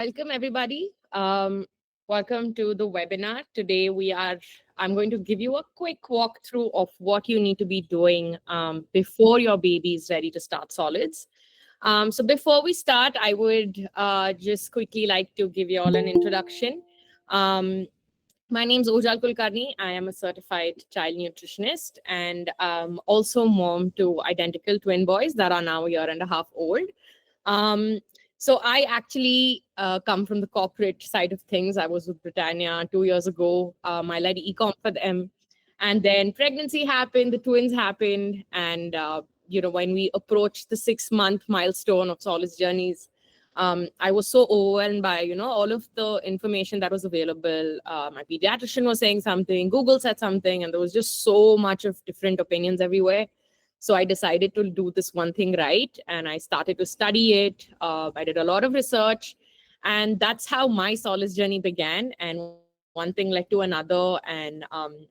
Welcome, everybody. Welcome to the webinar. I'm going to give you a quick walkthrough of what you need to be doing before your baby is ready to start solids. So before we start, I would just quickly like to give you all an introduction. Um, my name is Ojal Kulkarni. I am a certified child nutritionist and also mom to identical twin boys that are now a year and a half old. Um, so I actually come from the corporate side of things. I was with Britannia 2 years ago. I led e-com for them. And then pregnancy happened, the twins happened. And, when we approached the 6-month milestone of Solace Journeys, I was so overwhelmed by, all of the information that was available. My pediatrician was saying something, Google said something, and there was just so much of different opinions everywhere. So I decided to do this one thing right, and I started to study it. I did a lot of research, and that's how my Solace journey began. And one thing led to another, and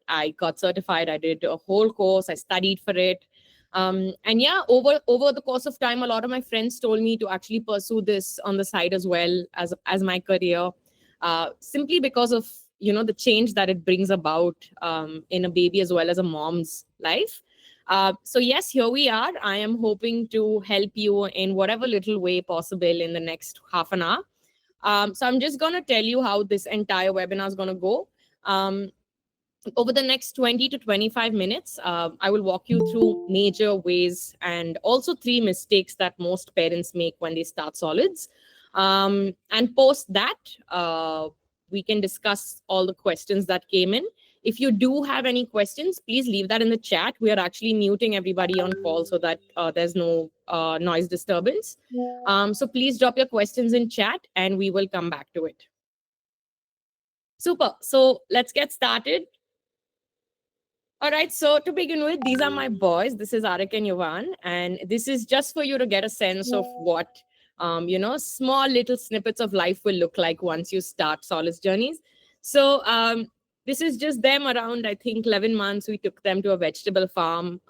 I got certified. I did a whole course. I studied for it. And yeah, over the course of time, a lot of my friends told me to actually pursue this on the side as well as my career, simply because of the change that it brings about in a baby as well as a mom's life. So yes, here we are. I am hoping to help you in whatever little way possible in the next half an hour. So I'm just going to tell you how this entire webinar is going to go. Um, Over the next 20 to 25 minutes, I will walk you through major ways and also 3 mistakes that most parents make when they start solids. And post that, we can discuss all the questions that came in. If you do have any questions, please leave that in the chat. We are actually muting everybody on call so that there's no noise disturbance. So please drop your questions in chat and we will come back to it. Super. So let's get started. All right, so to begin with, these are my boys. This is Arik and Yovan, and this is just for you to get a sense of what, small little snippets of life will look like once you start Solace Journeys. So this is just them around, I think, 11 months. We took them to a vegetable farm.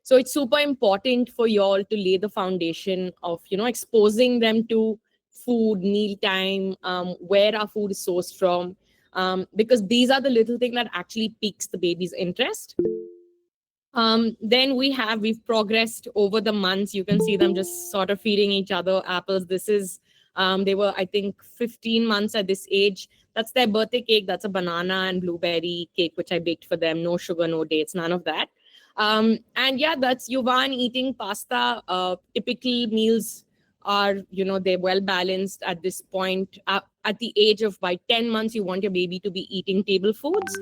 So it's super important for you all to lay the foundation of, exposing them to food, meal time, where our food is sourced from, because these are the little thing that actually piques the baby's interest. Then we've progressed over the months. You can see them just sort of feeding each other apples. They were, I think, 15 months at this age. That's their birthday cake. That's a banana and blueberry cake, which I baked for them. No sugar, no dates, none of that. And yeah, that's Yuvan eating pasta. Typical meals are, they're well balanced at this point. At the age of by 10 months, you want your baby to be eating table foods,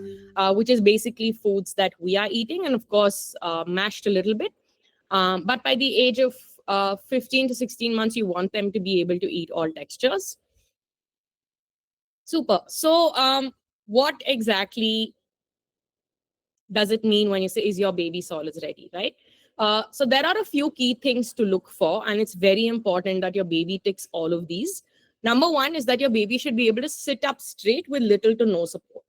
which is basically foods that we are eating, and of course, mashed a little bit. But by the age of 15 to 16 months, you want them to be able to eat all textures. Super. So what exactly does it mean when you say, is your baby solids ready, right? So there are a few key things to look for, and it's very important that your baby ticks all of these. Number one is that your baby should be able to sit up straight with little to no support.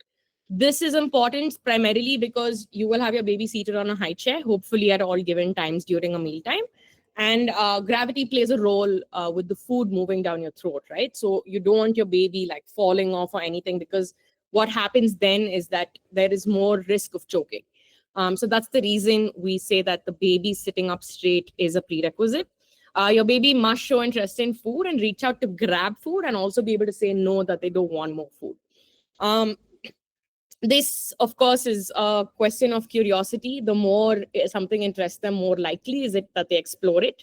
This is important primarily because you will have your baby seated on a high chair, hopefully at all given times during a mealtime. And gravity plays a role with the food moving down your throat, right? So you don't want your baby like falling off or anything, because what happens then is that there is more risk of choking. So that's the reason we say that the baby sitting up straight is a prerequisite. Your baby must show interest in food and reach out to grab food, and also be able to say no, that they don't want more food. This, of course, is a question of curiosity. The more something interests them, more likely is it that they explore it.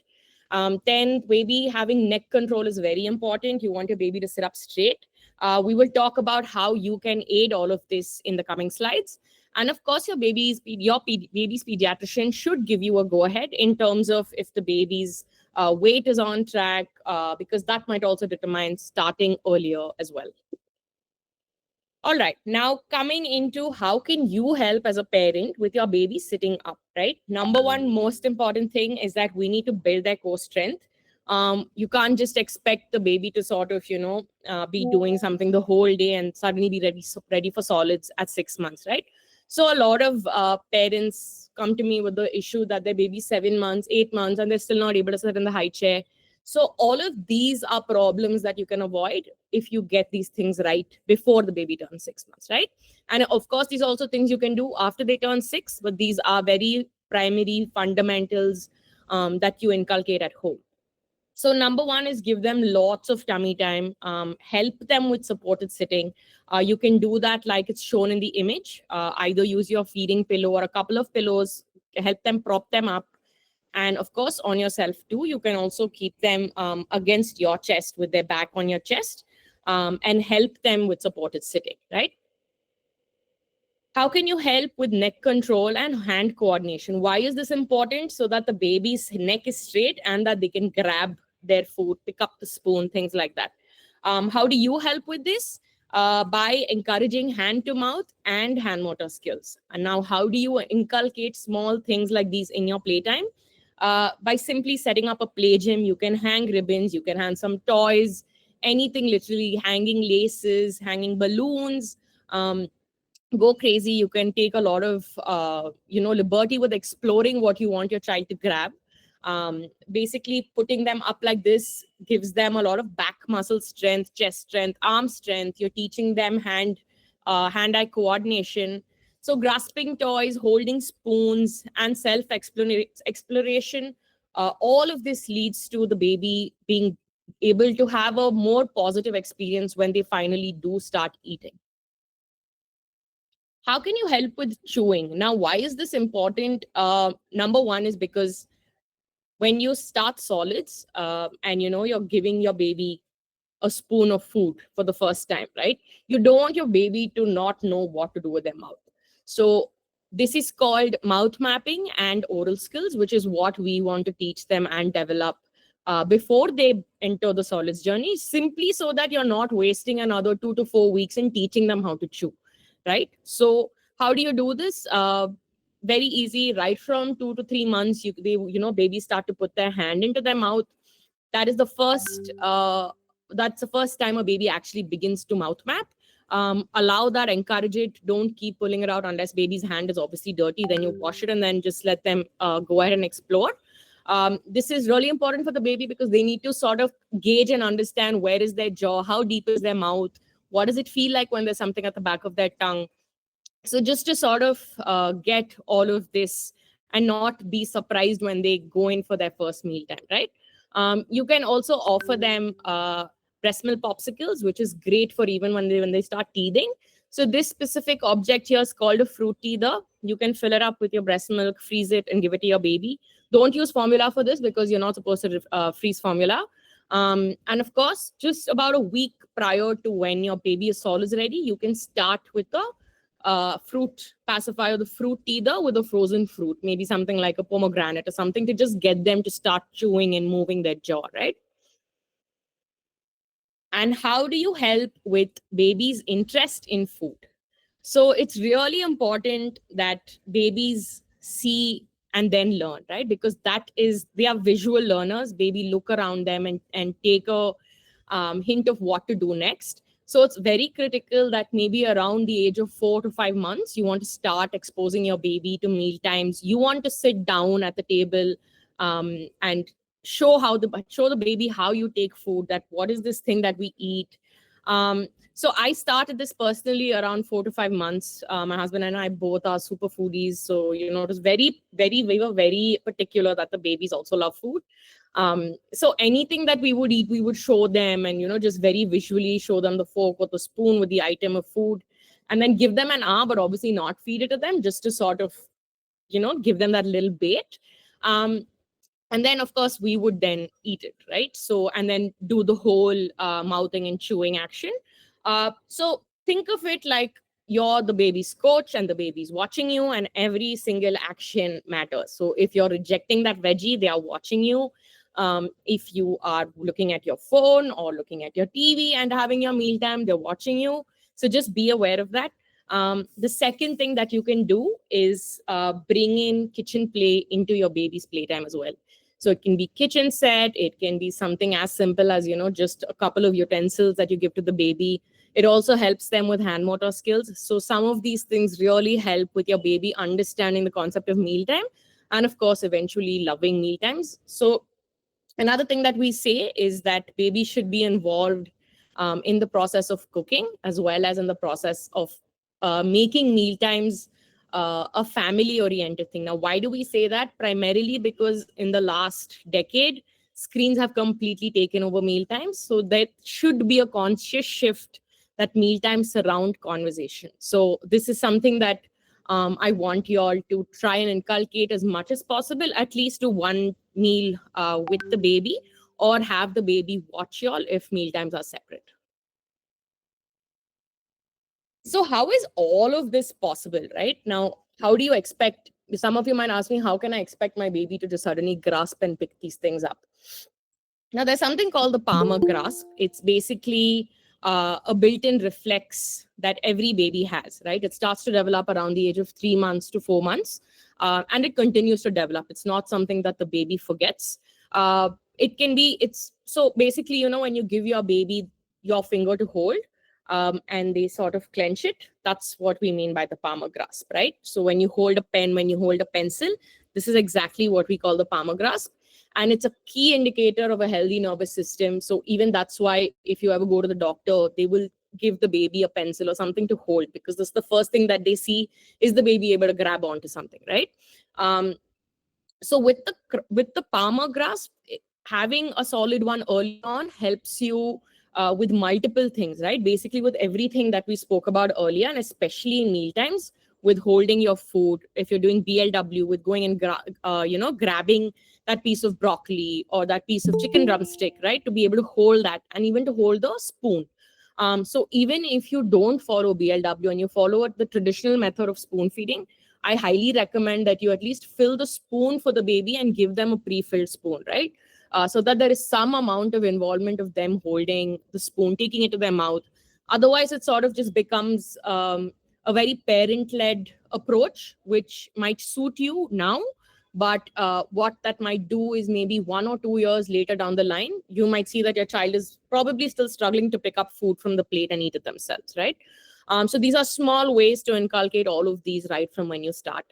10, baby having neck control is very important. You want your baby to sit up straight. We will talk about how you can aid all of this in the coming slides. And of course, your baby's pediatrician should give you a go-ahead in terms of if the baby's weight is on track, because that might also determine starting earlier as well. All right, now coming into how can you help as a parent with your baby sitting up, right? Number one, most important thing is that we need to build their core strength. You can't just expect the baby to sort of, be doing something the whole day and suddenly be ready for solids at 6 months, right? So a lot of parents come to me with the issue that their baby's 7 months, 8 months, and they're still not able to sit in the high chair. So all of these are problems that you can avoid if you get these things right before the baby turns 6 months, right? And of course, these are also things you can do after they turn six, but these are very primary fundamentals that you inculcate at home. So number one is give them lots of tummy time. Help them with supported sitting. You can do that like it's shown in the image. Either use your feeding pillow or a couple of pillows. Help them prop them up. And of course, on yourself too, you can also keep them against your chest with their back on your chest, and help them with supported sitting, right? How can you help with neck control and hand coordination? Why is this important? So that the baby's neck is straight and that they can grab their food, pick up the spoon, things like that. How do you help with this? By encouraging hand to mouth and hand motor skills. And now, how do you inculcate small things like these in your playtime? By simply setting up a play gym. You can hang ribbons, you can hang some toys, anything, literally hanging laces, hanging balloons. Go crazy. You can take a lot of liberty with exploring what you want your child to grab. Basically putting them up like this gives them a lot of back muscle strength, chest strength, arm strength. You're teaching them hand-eye coordination. So grasping toys, holding spoons, and self exploration, all of this leads to the baby being able to have a more positive experience when they finally do start eating. How can you help with chewing? Now, why is this important? Number one is because when you start solids, and you're giving your baby a spoon of food for the first time, right? You don't want your baby to not know what to do with their mouth. So this is called mouth mapping and oral skills, which is what we want to teach them and develop before they enter the solids journey, simply so that you're not wasting another 2 to 4 weeks in teaching them how to chew, right? So how do you do this? Very easy. Right from 2 to 3 months, babies start to put their hand into their mouth. That is the first that's the first time a baby actually begins to mouth map. Allow that, encourage it. Don't keep pulling it out unless baby's hand is obviously dirty. Then you wash it and then just let them go ahead and explore. This is really important for the baby because they need to sort of gauge and understand where is their jaw, how deep is their mouth, what does it feel like when there's something at the back of their tongue. So just to sort of get all of this and not be surprised when they go in for their first meal time, right? You can also offer them breast milk popsicles, which is great for even when they start teething. So this specific object here is called a fruit teether. You can fill it up with your breast milk, freeze it, and give it to your baby. Don't use formula for this because you're not supposed to freeze formula. And of course, just about a week prior to when your baby is solids ready, you can start with the fruit pacifier, the fruit teether with a frozen fruit, maybe something like a pomegranate or something to just get them to start chewing and moving their jaw, right? And how do you help with babies' interest in food? So it's really important that babies see and then learn, right? Because they are visual learners. Baby look around them and take a hint of what to do next. So it's very critical that maybe around the age of 4 to 5 months, you want to start exposing your baby to meal times. You want to sit down at the table and show the baby how you take food, that what is this thing that we eat. So I started this personally around 4 to 5 months. My husband and I both are super foodies. So, it was we were very particular that the babies also love food. So anything that we would eat, we would show them and, just very visually show them the fork or the spoon with the item of food, and then give them an hour, but obviously not feed it to them, just to sort of, give them that little bait. And then of course we would then eat it, right? So, and then do the whole mouthing and chewing action. So think of it like you're the baby's coach and the baby's watching you, and every single action matters. So if you're rejecting that veggie, they are watching you. If you are looking at your phone or looking at your TV and having your meal time, they're watching you. So just be aware of that. The second thing that you can do is bring in kitchen play into your baby's playtime as well. So it can be kitchen set, it can be something as simple as, just a couple of utensils that you give to the baby. It also helps them with hand motor skills. So some of these things really help with your baby understanding the concept of mealtime and, of course, eventually loving mealtimes. So Another thing that we say is that baby should be involved in the process of cooking as well as in the process of making meal times a family oriented thing. Now, why do we say that? Primarily because in the last decade, screens have completely taken over meal times. So there should be a conscious shift that meal times surround conversation. So this is something that I want you all to try and inculcate as much as possible, at least do one meal with the baby, or have the baby watch y'all if meal times are separate. So, how is all of this possible, right? Now, how do you expect? Some of you might ask me, how can I expect my baby to just suddenly grasp and pick these things up? Now, there's something called the palmar grasp. It's basically a built in reflex that every baby has, right? It starts to develop around the age of 3 months to 4 months, and it continues to develop. It's not something that the baby forgets. It can be, it's so basically, when you give your baby your finger to hold, and they sort of clench it, that's what we mean by the palmar grasp, right? So when you hold a pen, when you hold a pencil, this is exactly what we call the palmar grasp, and it's a key indicator of a healthy nervous system. So even that's why if you ever go to the doctor, they will give the baby a pencil or something to hold, because this is the first thing that they see, is the baby able to grab onto something, right? Um, so with the palmar grasp, having a solid one early on helps you with multiple things, right? Basically with everything that we spoke about earlier, and especially in meal times, with holding your food. If you're doing BLW, with going and grabbing that piece of broccoli or that piece of chicken drumstick, right? To be able to hold that, and even to hold the spoon. So even if you don't follow BLW and you follow the traditional method of spoon feeding, I highly recommend that you at least fill the spoon for the baby and give them a pre-filled spoon, right? So that there is some amount of involvement of them holding the spoon, taking it to their mouth. Otherwise, it sort of just becomes a very parent-led approach, which might suit you now. But what that might do is maybe 1 or 2 years later down the line, you might see that your child is probably still struggling to pick up food from the plate and eat it themselves, right? So these are small ways to inculcate all of these right from when you start.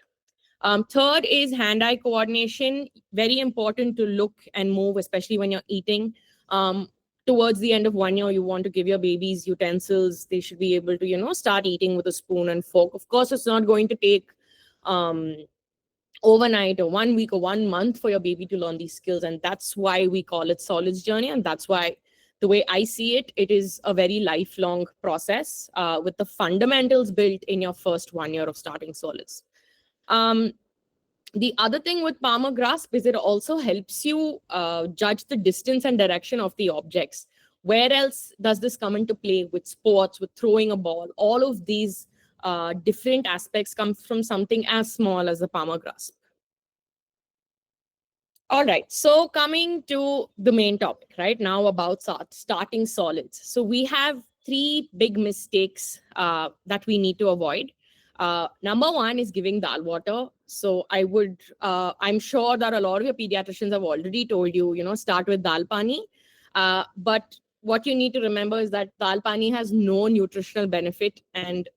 Third is hand-eye coordination. Very important to look and move, especially when you're eating. Towards the end of 1 year, you want to give your babies utensils. They should be able to, start eating with a spoon and fork. Of course, it's not going to take um, overnight or 1 week or 1 month for your baby to learn these skills. And that's why we call it solids journey. And that's why the way I see it, it is a very lifelong process with the fundamentals built in your first 1 year of starting solids. Um, the other thing with palmar grasp is it also helps you judge the distance and direction of the objects. Where else does this come into play? With sports, with throwing a ball? All of these different aspects come from something as small as the palmar grasp. All right. So coming to the main topic right now about starting solids. So we have three big mistakes that we need to avoid. Number one is giving dal water. So I'm sure that a lot of your pediatricians have already told you, start with dal pani. But what you need to remember is that dal pani has no nutritional benefit. And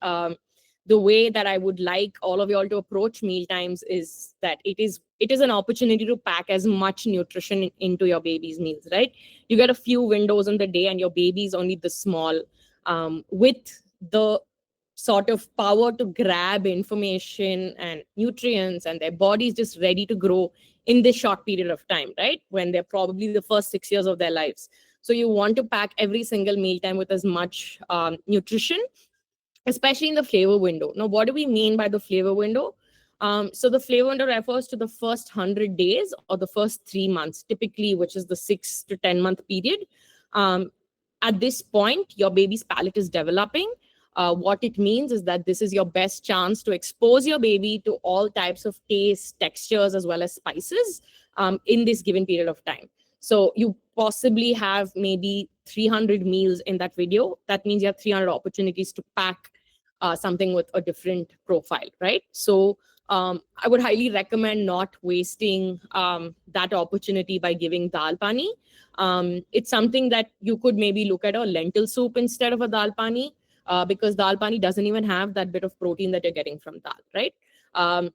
the way that I would like all of you all to approach meal times is that it is an opportunity to pack as much nutrition into your baby's meals, right? You get a few windows in the day, and your baby is only this small, with the sort of power to grab information and nutrients, and their body's just ready to grow in this short period of time, right? When they're probably the first 6 years of their lives. So you want to pack every single mealtime with as much nutrition, especially in the flavor window. Now, what do we mean by the flavor window? So the flavor window refers to the first 100 days or the first 3 months, typically, which is the 6 to 10 month period. Um, at this point, your baby's palate is developing. What it means is that this is your best chance to expose your baby to all types of taste, textures, as well as spices in this given period of time. So you possibly have maybe 300 meals in that video. That means you have 300 opportunities to pack something with a different profile, right? So I would highly recommend not wasting that opportunity by giving dal pani. It's something that you could maybe look at a lentil soup instead of a dal pani, because dal pani doesn't even have that bit of protein that you're getting from dal, right? Um,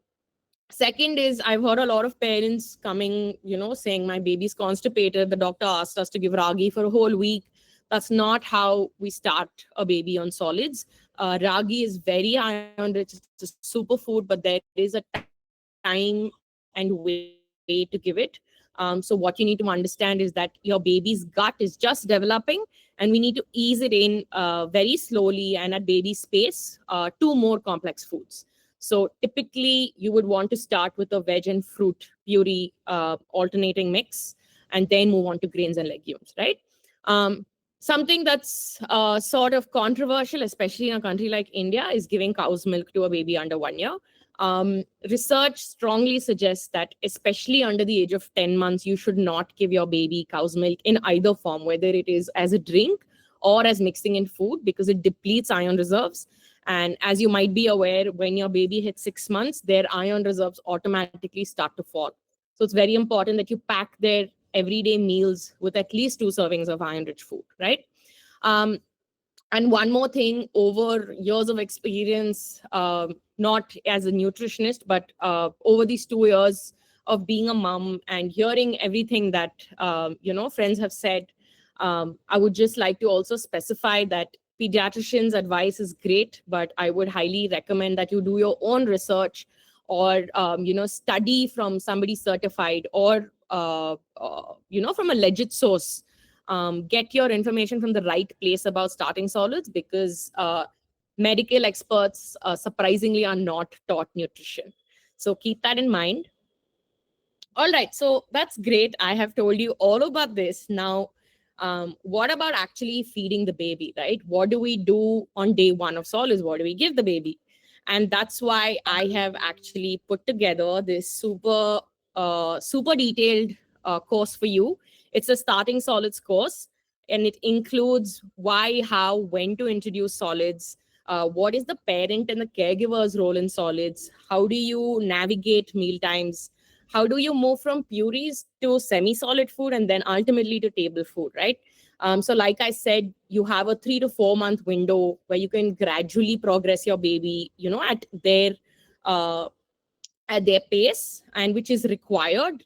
Second is, I've heard a lot of parents coming, saying my baby's constipated. The doctor asked us to give ragi for a whole week. That's not how we start a baby on solids. Ragi is very iron rich. It's a superfood, but there is a time and way to give it. So what you need to understand is that your baby's gut is just developing, and we need to ease it in very slowly and at baby space, two more complex foods. So typically, you would want to start with a veg and fruit puree alternating mix, and then move on to grains and legumes, right? Um, Something that's sort of controversial, especially in a country like India, is giving cow's milk to a baby under 1 year. Research strongly suggests that, especially under the age of 10 months, you should not give your baby cow's milk in either form, whether it is as a drink or as mixing in food, because it depletes iron reserves. And as you might be aware, when your baby hits 6 months, their iron reserves automatically start to fall. So it's very important that you pack their everyday meals with at least 2 servings of iron rich food, right? Um, and one more thing, over years of experience, not as a nutritionist, but over these 2 years of being a mom and hearing everything that friends have said, I would just like to also specify that pediatricians' advice is great, but I would highly recommend that you do your own research, or study from somebody certified, or from a legit source. Get your information from the right place about starting solids, because medical experts surprisingly are not taught nutrition. So keep that in mind. All right, so that's great. I have told you all about this. Now, what about actually feeding the baby, right? What do we do on day one of solids? What do we give the baby? And that's why I have actually put together this super detailed course for you. It's a starting solids course, and it includes why, how, when to introduce solids. What is the parent and the caregiver's role in solids? How do you navigate meal times? How do you move from purees to semi-solid food and then ultimately to table food, right? So like I said, you have a 3 to 4 month window where you can gradually progress your baby, uh, at their pace, and which is required.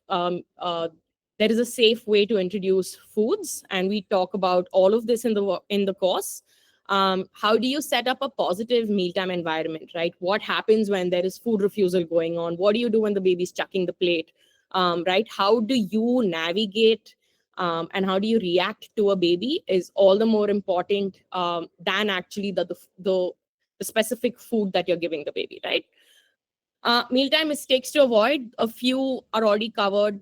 There is a safe way to introduce foods, and we talk about all of this in the course. How do you set up a positive mealtime environment, right? What happens when there is food refusal going on? What do you do when the baby's chucking the plate, right? How do you navigate, and how do you react to a baby is all the more important than actually the specific food that you're giving the baby, right? Mealtime mistakes to avoid, a few are already covered.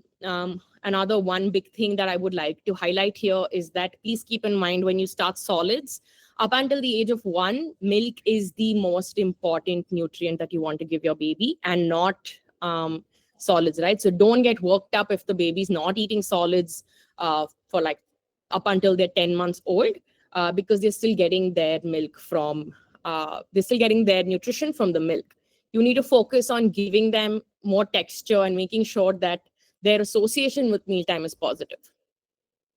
Another one big thing that I would like to highlight here is that please keep in mind, when you start solids, up until the age of 1, milk is the most important nutrient that you want to give your baby, and not solids, right? So don't get worked up if the baby's not eating solids for like up until they're 10 months old, because they're still getting their milk from, they're still getting their nutrition from the milk. You need to focus on giving them more texture and making sure that their association with mealtime is positive.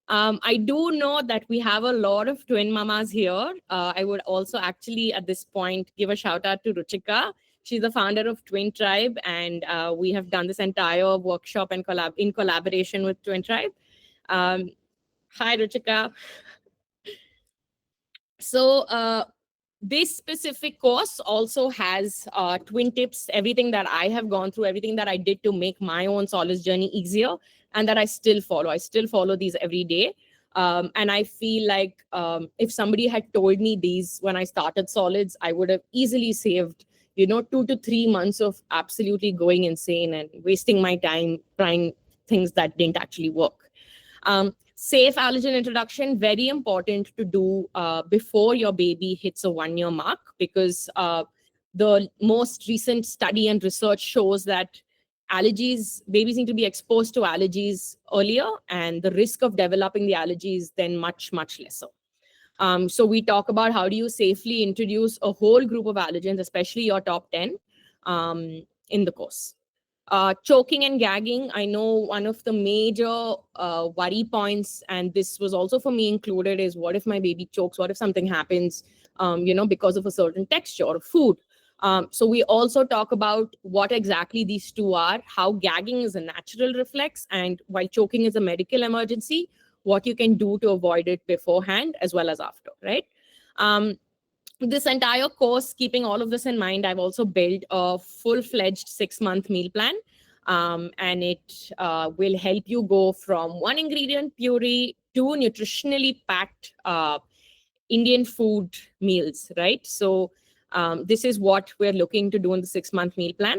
I do know that we have a lot of twin mamas here. I would also actually at this point give a shout out to Ruchika. She's the founder of TwinsTribe, and we have done this entire workshop and in collaboration with TwinsTribe. Um, Hi, Ruchika. So this specific course also has twin tips, everything that I have gone through, everything that I did to make my own solids journey easier, and that I still follow. I still follow these every day. And I feel like if somebody had told me these when I started solids, I would have easily saved, 2 to 3 months of absolutely going insane and wasting my time trying things that didn't actually work. Safe allergen introduction, very important to do before your baby hits a 1 year mark, because the most recent study and research shows that babies need to be exposed to allergies earlier, and the risk of developing the allergies then much, much lesser. So we talk about how do you safely introduce a whole group of allergens, especially your top 10, in the course. Choking and gagging, I know one of the major worry points, and this was also for me included, is what if my baby chokes? What if something happens, because of a certain texture or food? So we also talk about what exactly these two are, how gagging is a natural reflex, and why choking is a medical emergency, what you can do to avoid it beforehand as well as after, right? Um, this entire course, keeping all of this in mind, I've also built a full-fledged 6-month meal plan. And it will help you go from one ingredient puree to nutritionally packed Indian food meals, right? So this is what we're looking to do in the 6-month meal plan.